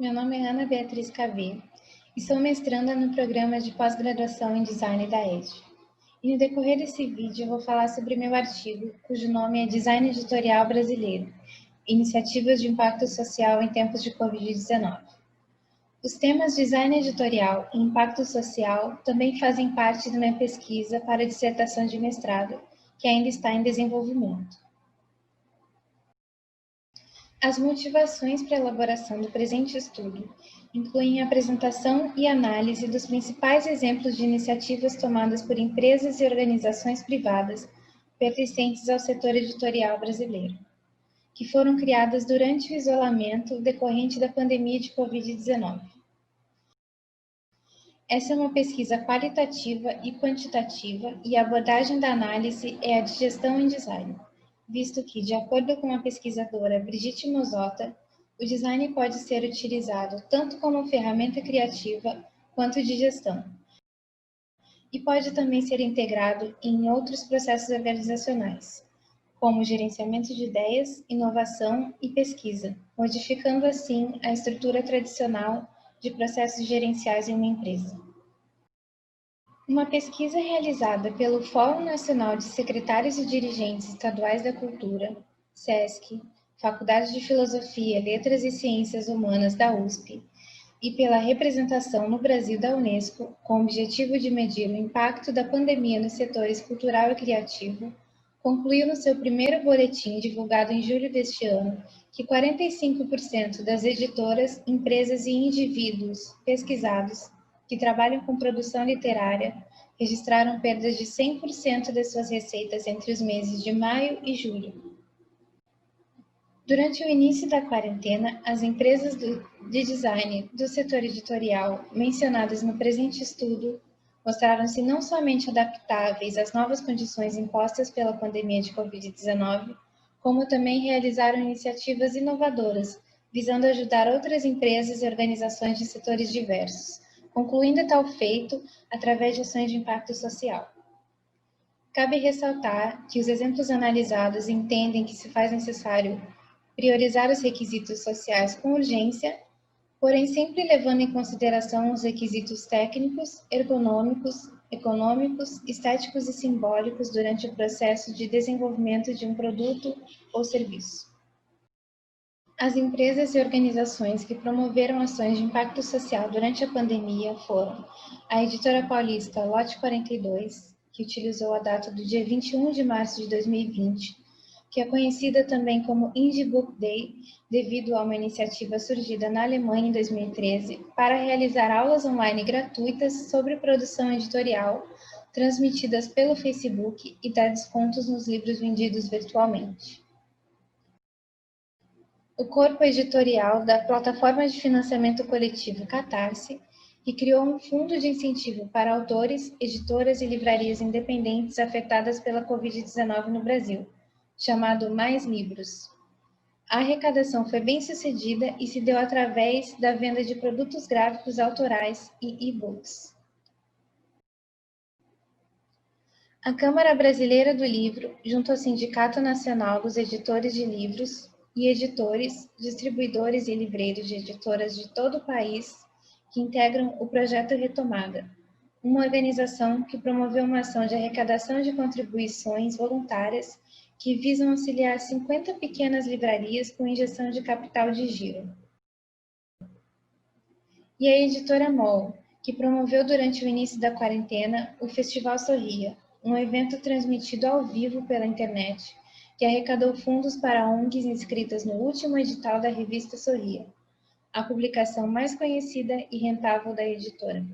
meu nome é Ana Beatriz Cavê e sou mestranda no programa de pós-graduação em Design da ED. E no decorrer desse vídeo eu vou falar sobre meu artigo, cujo nome é Design Editorial Brasileiro, Iniciativas de Impacto Social em Tempos de Covid-19. Os temas design editorial e impacto social também fazem parte da minha pesquisa para a dissertação de mestrado, que ainda está em desenvolvimento. As motivações para a elaboração do presente estudo incluem a apresentação e análise dos principais exemplos de iniciativas tomadas por empresas e organizações privadas pertencentes ao setor editorial brasileiro, que foram criadas durante o isolamento decorrente da pandemia de Covid-19. Essa é uma pesquisa qualitativa e quantitativa e a abordagem da análise é a de gestão em design, visto que, de acordo com a pesquisadora Brigitte Mozotta, o design pode ser utilizado tanto como ferramenta criativa quanto de gestão, e pode também ser integrado em outros processos organizacionais, como gerenciamento de ideias, inovação e pesquisa, modificando assim a estrutura tradicional de processos gerenciais em uma empresa. Uma pesquisa realizada pelo Fórum Nacional de Secretários e Dirigentes Estaduais da Cultura, SESC, Faculdade de Filosofia, Letras e Ciências Humanas da USP, e pela representação no Brasil da Unesco, com o objetivo de medir o impacto da pandemia nos setores cultural e criativo, concluiu no seu primeiro boletim, divulgado em julho deste ano, que 45% das editoras, empresas e indivíduos pesquisados que trabalham com produção literária registraram perdas de 100% de suas receitas entre os meses de maio e julho. Durante o início da quarentena, as empresas de design do setor editorial mencionadas no presente estudo mostraram-se não somente adaptáveis às novas condições impostas pela pandemia de Covid-19, como também realizaram iniciativas inovadoras, visando ajudar outras empresas e organizações de setores diversos, concluindo tal feito através de ações de impacto social. Cabe ressaltar que os exemplos analisados entendem que se faz necessário priorizar os requisitos sociais com urgência, porém sempre levando em consideração os requisitos técnicos, ergonômicos, econômicos, estéticos e simbólicos durante o processo de desenvolvimento de um produto ou serviço. As empresas e organizações que promoveram ações de impacto social durante a pandemia foram a editora paulista Lote 42, que utilizou a data do dia 21 de março de 2020, que é conhecida também como Indie Book Day, devido a uma iniciativa surgida na Alemanha em 2013 para realizar aulas online gratuitas sobre produção editorial, transmitidas pelo Facebook e dar descontos nos livros vendidos virtualmente. O corpo editorial da plataforma de financiamento coletivo Catarse, que criou um fundo de incentivo para autores, editoras e livrarias independentes afetadas pela Covid-19 no Brasil, chamado Mais Livros. A arrecadação foi bem sucedida e se deu através da venda de produtos gráficos autorais e e-books. A Câmara Brasileira do Livro, junto ao Sindicato Nacional dos Editores de Livros e editores, distribuidores e livreiros de editoras de todo o país, que integram o Projeto Retomada, uma organização que promoveu uma ação de arrecadação de contribuições voluntárias que visam auxiliar 50 pequenas livrarias com injeção de capital de giro. E a editora MOL, que promoveu durante o início da quarentena o Festival Sorria, um evento transmitido ao vivo pela internet, que arrecadou fundos para ONGs inscritas no último edital da revista Sorria, a publicação mais conhecida e rentável da editora.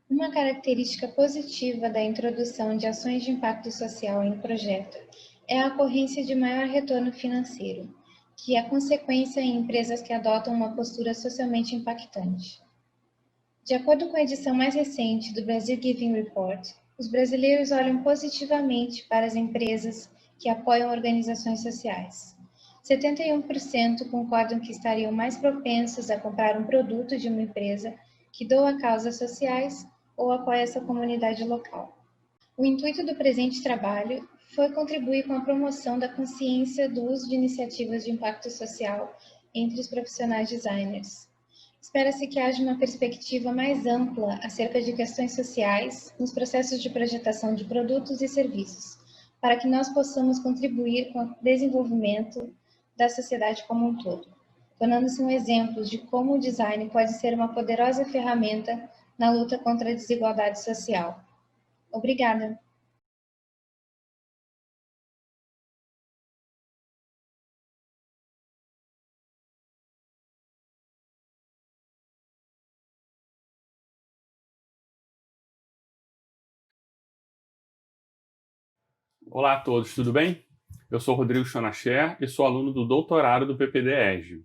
Uma característica positiva da introdução de ações de impacto social em projeto é a ocorrência de maior retorno financeiro, que é consequência em empresas que adotam uma postura socialmente impactante. De acordo com a edição mais recente do Brazil Giving Report, os brasileiros olham positivamente para as empresas que apoiam organizações sociais. 71% concordam que estariam mais propensos a comprar um produto de uma empresa que doa causas sociais ou apoia essa comunidade local. O intuito do presente trabalho foi contribuir com a promoção da consciência do uso de iniciativas de impacto social entre os profissionais designers. Espera-se que haja uma perspectiva mais ampla acerca de questões sociais nos processos de projetação de produtos e serviços, para que nós possamos contribuir com o desenvolvimento da sociedade como um todo, tornando-se um exemplo de como o design pode ser uma poderosa ferramenta na luta contra a desigualdade social. Obrigada! Olá a todos, tudo bem? Eu sou Rodrigo Schonacher e sou aluno do doutorado do PPD-ESG.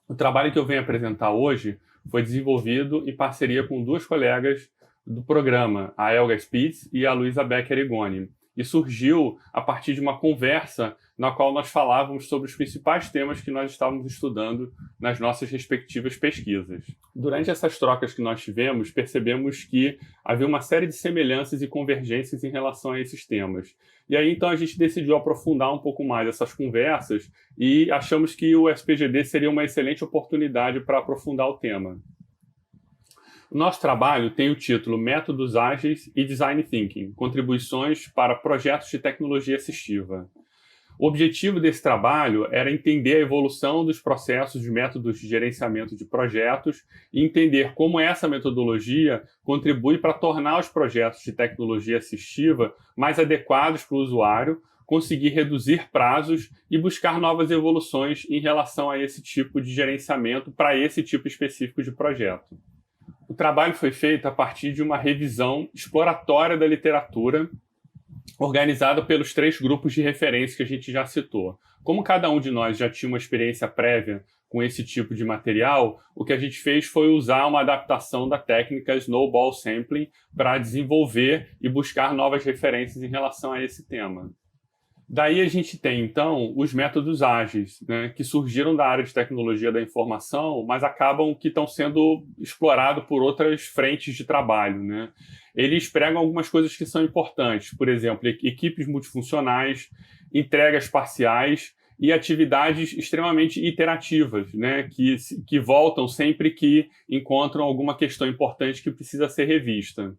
O trabalho que eu venho apresentar hoje foi desenvolvido em parceria com duas colegas do programa, a Elga Spitz e a Luísa Becker-Igoni, e surgiu a partir de uma conversa na qual nós falávamos sobre os principais temas que nós estávamos estudando nas nossas respectivas pesquisas. Durante essas trocas que nós tivemos, percebemos que havia uma série de semelhanças e convergências em relação a esses temas. E aí, então, a gente decidiu aprofundar um pouco mais essas conversas e achamos que o SPGD seria uma excelente oportunidade para aprofundar o tema. O nosso trabalho tem o título Métodos Ágeis e Design Thinking, contribuições para projetos de tecnologia assistiva. O objetivo desse trabalho era entender a evolução dos processos de métodos de gerenciamento de projetos e entender como essa metodologia contribui para tornar os projetos de tecnologia assistiva mais adequados para o usuário, conseguir reduzir prazos e buscar novas evoluções em relação a esse tipo de gerenciamento para esse tipo específico de projeto. O trabalho foi feito a partir de uma revisão exploratória da literatura organizada pelos 3 grupos de referência que a gente já citou. Como cada um de nós já tinha uma experiência prévia com esse tipo de material, o que a gente fez foi usar uma adaptação da técnica Snowball Sampling para desenvolver e buscar novas referências em relação a esse tema. Daí a gente tem, então, os métodos ágeis, né, que surgiram da área de tecnologia da informação, mas acabam que estão sendo explorados por outras frentes de trabalho, né? Eles pregam algumas coisas que são importantes, por exemplo, equipes multifuncionais, entregas parciais e atividades extremamente iterativas, né, que voltam sempre que encontram alguma questão importante que precisa ser revista.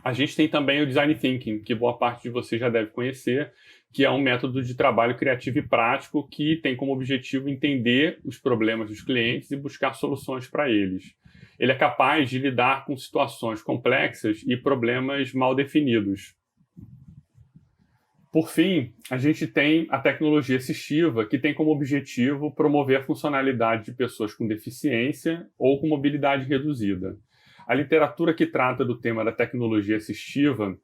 A gente tem também o Design Thinking, que boa parte de vocês já deve conhecer, que é um método de trabalho criativo e prático que tem como objetivo entender os problemas dos clientes e buscar soluções para eles. Ele é capaz de lidar com situações complexas e problemas mal definidos. Por fim, a gente tem a tecnologia assistiva, que tem como objetivo promover a funcionalidade de pessoas com deficiência ou com mobilidade reduzida. A literatura que trata do tema da tecnologia assistiva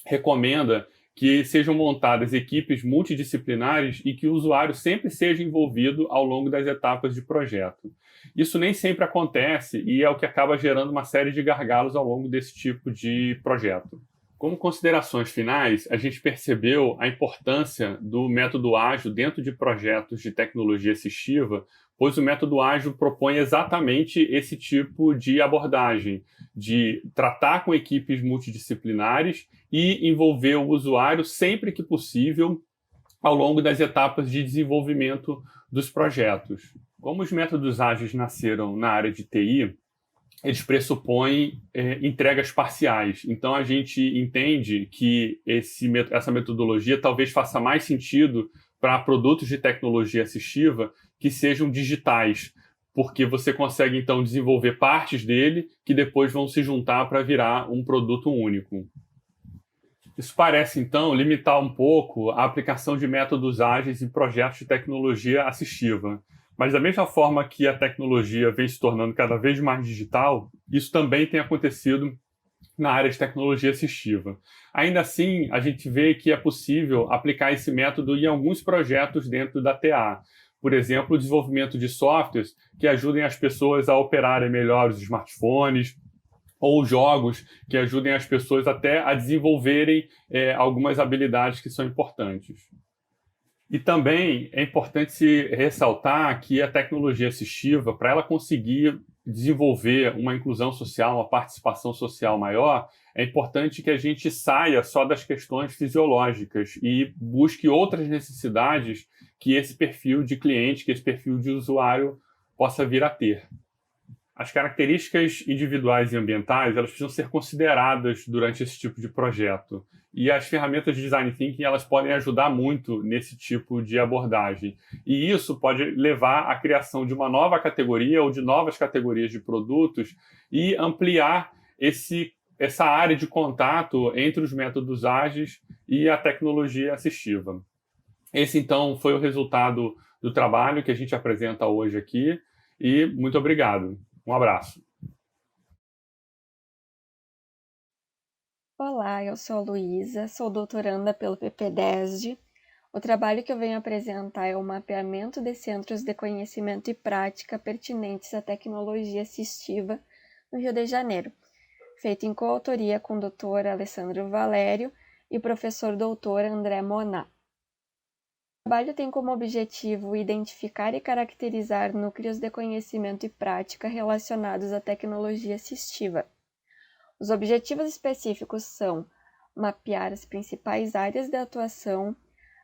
recomenda que sejam montadas equipes multidisciplinares e que o usuário sempre seja envolvido ao longo das etapas de projeto. Isso nem sempre acontece e é o que acaba gerando uma série de gargalos ao longo desse tipo de projeto. Como considerações finais, a gente percebeu a importância do método ágil dentro de projetos de tecnologia assistiva, pois o método ágil propõe exatamente esse tipo de abordagem, de tratar com equipes multidisciplinares e envolver o usuário sempre que possível ao longo das etapas de desenvolvimento dos projetos. Como os métodos ágeis nasceram na área de TI, eles pressupõem entregas parciais. Então, a gente entende que essa metodologia talvez faça mais sentido para produtos de tecnologia assistiva que sejam digitais, porque você consegue, então, desenvolver partes dele que depois vão se juntar para virar um produto único. Isso parece, então, limitar um pouco a aplicação de métodos ágeis em projetos de tecnologia assistiva. Mas da mesma forma que a tecnologia vem se tornando cada vez mais digital, isso também tem acontecido na área de tecnologia assistiva. Ainda assim, a gente vê que é possível aplicar esse método em alguns projetos dentro da TA. Por exemplo, o desenvolvimento de softwares que ajudem as pessoas a operarem melhor os smartphones, ou jogos que ajudem as pessoas até a desenvolverem algumas habilidades que são importantes. E também é importante se ressaltar que a tecnologia assistiva, para ela conseguir desenvolver uma inclusão social, uma participação social maior, é importante que a gente saia só das questões fisiológicas e busque outras necessidades que esse perfil de cliente, que esse perfil de usuário possa vir a ter. As características individuais e ambientais, elas precisam ser consideradas durante esse tipo de projeto. E as ferramentas de design thinking, elas podem ajudar muito nesse tipo de abordagem. E isso pode levar à criação de uma nova categoria ou de novas categorias de produtos e ampliar essa área de contato entre os métodos ágeis e a tecnologia assistiva. Esse, então, foi o resultado do trabalho que a gente apresenta hoje aqui. E muito obrigado. Um abraço. Olá, eu sou a Luísa, sou doutoranda pelo PPDESD. O trabalho que eu venho apresentar é o mapeamento de centros de conhecimento e prática pertinentes à tecnologia assistiva no Rio de Janeiro, feito em coautoria com o Dr. Alessandro Valério e professor doutor André Moná. O trabalho tem como objetivo identificar e caracterizar núcleos de conhecimento e prática relacionados à tecnologia assistiva. Os objetivos específicos são mapear as principais áreas de atuação,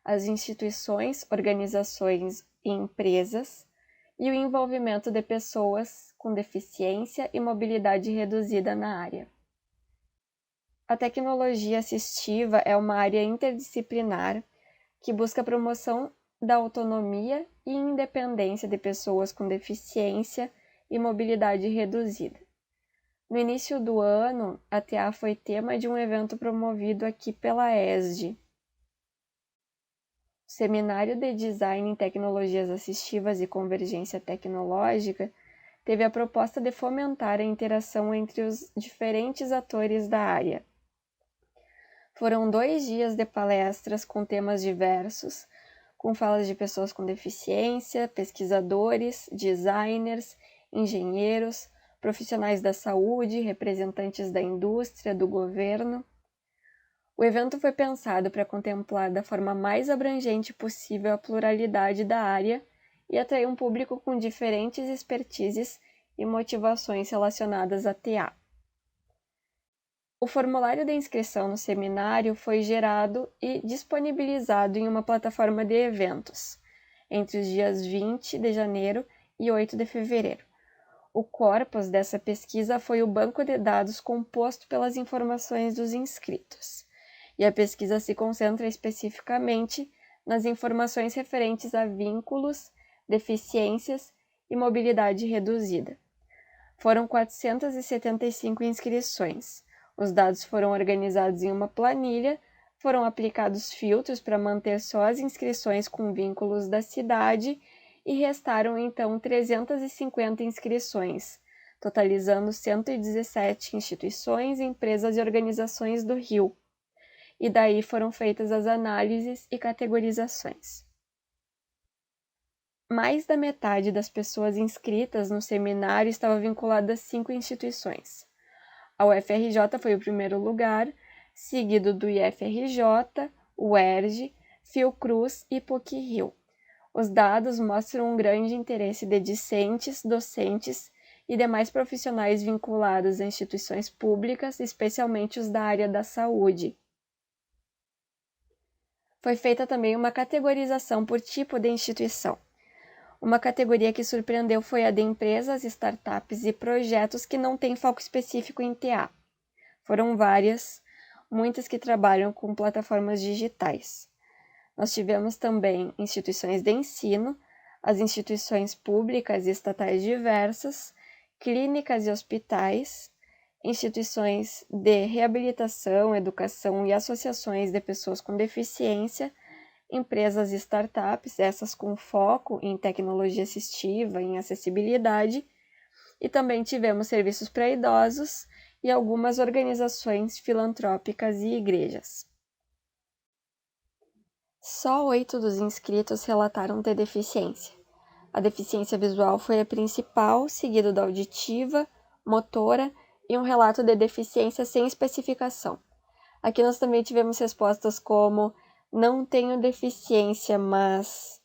as instituições, organizações e empresas, e o envolvimento de pessoas com deficiência e mobilidade reduzida na área. A tecnologia assistiva é uma área interdisciplinar que busca a promoção da autonomia e independência de pessoas com deficiência e mobilidade reduzida. No início do ano, a TA foi tema de um evento promovido aqui pela ESD. O Seminário de Design em Tecnologias Assistivas e Convergência Tecnológica teve a proposta de fomentar a interação entre os diferentes atores da área. Foram 2 dias de palestras com temas diversos, com falas de pessoas com deficiência, pesquisadores, designers, engenheiros, profissionais da saúde, representantes da indústria, do governo. O evento foi pensado para contemplar da forma mais abrangente possível a pluralidade da área e atrair um público com diferentes expertises e motivações relacionadas à TA. O formulário de inscrição no seminário foi gerado e disponibilizado em uma plataforma de eventos, entre os dias 20 de janeiro e 8 de fevereiro. O corpus dessa pesquisa foi o banco de dados composto pelas informações dos inscritos, e a pesquisa se concentra especificamente nas informações referentes a vínculos, deficiências e mobilidade reduzida. Foram 475 inscrições. Os dados foram organizados em uma planilha, foram aplicados filtros para manter só as inscrições com vínculos da cidade e restaram então 350 inscrições, totalizando 117 instituições, empresas e organizações do Rio. E daí foram feitas as análises e categorizações. Mais da metade das pessoas inscritas no seminário estava vinculada a 5 instituições. A UFRJ foi o primeiro lugar, seguido do IFRJ, UERJ, Fiocruz e PUC-Rio. Os dados mostram um grande interesse de discentes, docentes e demais profissionais vinculados a instituições públicas, especialmente os da área da saúde. Foi feita também uma categorização por tipo de instituição. Uma categoria que surpreendeu foi a de empresas, startups e projetos que não têm foco específico em TA. Foram várias, muitas que trabalham com plataformas digitais. Nós tivemos também instituições de ensino, as instituições públicas e estatais diversas, clínicas e hospitais, instituições de reabilitação, educação e associações de pessoas com deficiência, empresas e startups, essas com foco em tecnologia assistiva, em acessibilidade, e também tivemos serviços para idosos e algumas organizações filantrópicas e igrejas. Só 8 dos inscritos relataram ter deficiência. A deficiência visual foi a principal, seguido da auditiva, motora e um relato de deficiência sem especificação. Aqui nós também tivemos respostas como não tenho deficiência, mas...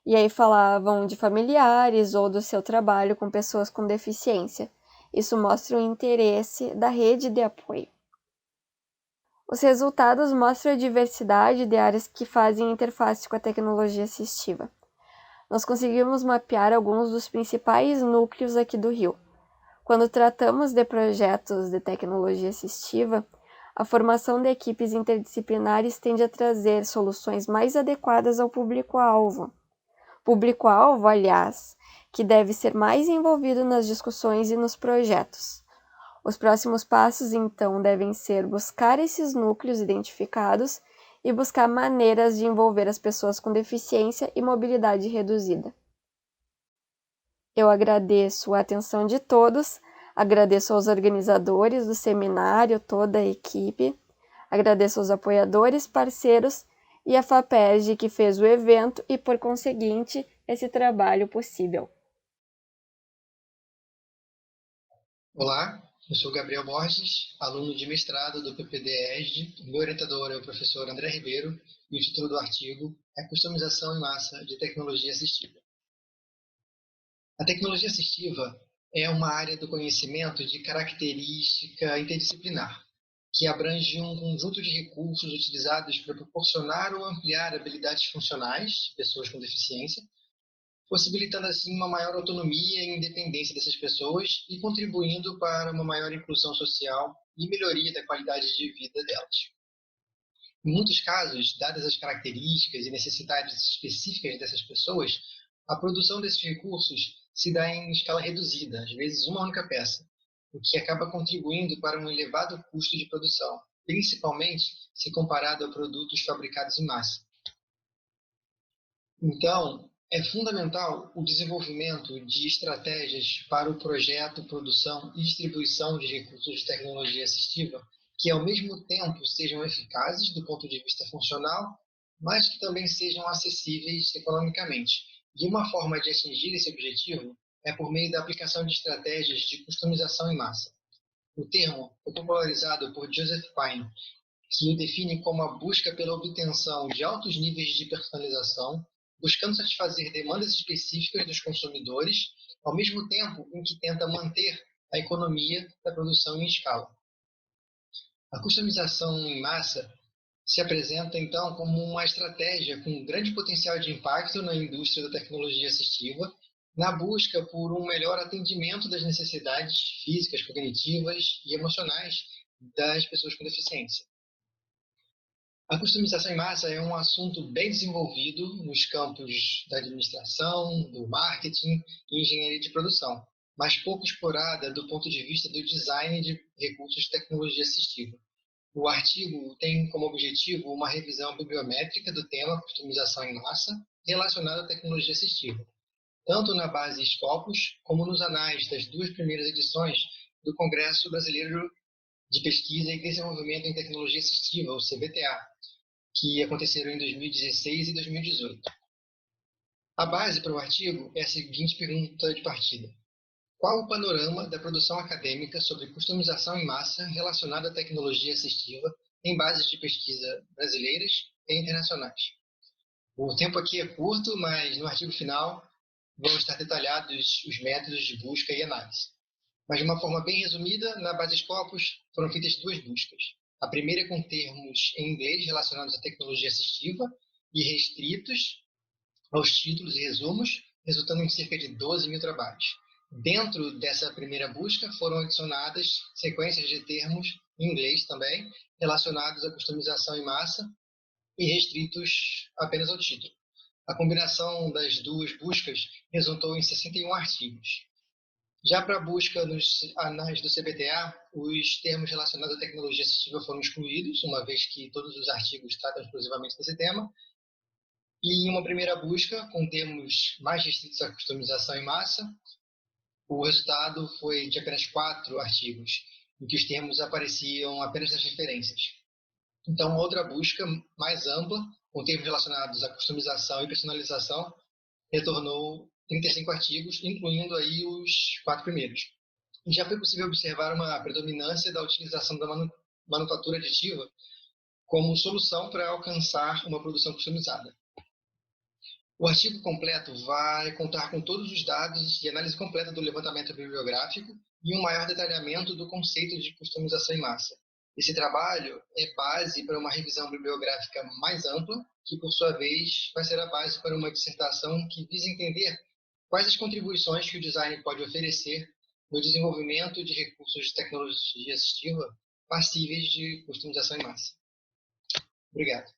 E aí falavam de familiares ou do seu trabalho com pessoas com deficiência. Isso mostra o interesse da rede de apoio. Os resultados mostram a diversidade de áreas que fazem interface com a tecnologia assistiva. Nós conseguimos mapear alguns dos principais núcleos aqui do Rio. Quando tratamos de projetos de tecnologia assistiva, a formação de equipes interdisciplinares tende a trazer soluções mais adequadas ao público-alvo. Público-alvo, aliás, que deve ser mais envolvido nas discussões e nos projetos. Os próximos passos, então, devem ser buscar esses núcleos identificados e buscar maneiras de envolver as pessoas com deficiência e mobilidade reduzida. Eu agradeço a atenção de todos, agradeço aos organizadores do seminário, toda a equipe, agradeço aos apoiadores, parceiros e a FAPERJ que fez o evento e, por conseguinte, esse trabalho possível. Olá, eu sou Gabriel Borges, aluno de mestrado do PPD-ESG. Meu orientador é o professor André Ribeiro e o título do artigo é Customização em Massa de Tecnologia Assistiva. A tecnologia assistiva é uma área do conhecimento de característica interdisciplinar, que abrange um conjunto de recursos utilizados para proporcionar ou ampliar habilidades funcionais de pessoas com deficiência, possibilitando assim uma maior autonomia e independência dessas pessoas e contribuindo para uma maior inclusão social e melhoria da qualidade de vida delas. Em muitos casos, dadas as características e necessidades específicas dessas pessoas, a produção desses recursos se dá em escala reduzida, às vezes uma única peça, o que acaba contribuindo para um elevado custo de produção, principalmente se comparado a produtos fabricados em massa. Então, é fundamental o desenvolvimento de estratégias para o projeto, produção e distribuição de recursos de tecnologia assistiva que, ao mesmo tempo, sejam eficazes do ponto de vista funcional, mas que também sejam acessíveis economicamente. E uma forma de atingir esse objetivo é por meio da aplicação de estratégias de customização em massa. O termo foi popularizado por Joseph Pine, que o define como a busca pela obtenção de altos níveis de personalização, buscando satisfazer demandas específicas dos consumidores, ao mesmo tempo em que tenta manter a economia da produção em escala. A customização em massa se apresenta, então, como uma estratégia com grande potencial de impacto na indústria da tecnologia assistiva, na busca por um melhor atendimento das necessidades físicas, cognitivas e emocionais das pessoas com deficiência. A customização em massa é um assunto bem desenvolvido nos campos da administração, do marketing e engenharia de produção, mas pouco explorada do ponto de vista do design de recursos de tecnologia assistiva. O artigo tem como objetivo uma revisão bibliométrica do tema customização em massa relacionado à tecnologia assistiva, tanto na base Scopus como nos anais das duas primeiras edições do Congresso Brasileiro de Pesquisa e Desenvolvimento em Tecnologia Assistiva, o CBTA, que aconteceram em 2016 e 2018. A base para o artigo é a seguinte pergunta de partida: qual o panorama da produção acadêmica sobre customização em massa relacionada à tecnologia assistiva em bases de pesquisa brasileiras e internacionais? O tempo aqui é curto, mas no artigo final vão estar detalhados os métodos de busca e análise. Mas de uma forma bem resumida, na base Scopus foram feitas duas buscas. A primeira com termos em inglês relacionados à tecnologia assistiva e restritos aos títulos e resumos, resultando em cerca de 12 mil trabalhos. Dentro dessa primeira busca foram adicionadas sequências de termos em inglês também, relacionados à customização em massa e restritos apenas ao título. A combinação das duas buscas resultou em 61 artigos. Já para a busca nos anais do CBTA, os termos relacionados à tecnologia assistiva foram excluídos, uma vez que todos os artigos tratam exclusivamente desse tema. E em uma primeira busca, com termos mais restritos à customização em massa, o resultado foi de apenas 4 artigos, em que os termos apareciam apenas nas referências. Então, outra busca mais ampla, com termos relacionados à customização e personalização, retornou 35 artigos, incluindo aí os 4 primeiros. E já foi possível observar uma predominância da utilização da manufatura aditiva como solução para alcançar uma produção customizada. O artigo completo vai contar com todos os dados e análise completa do levantamento bibliográfico e um maior detalhamento do conceito de customização em massa. Esse trabalho é base para uma revisão bibliográfica mais ampla, que, por sua vez, vai ser a base para uma dissertação que visa entender quais as contribuições que o design pode oferecer no desenvolvimento de recursos de tecnologia assistiva passíveis de customização em massa. Obrigado.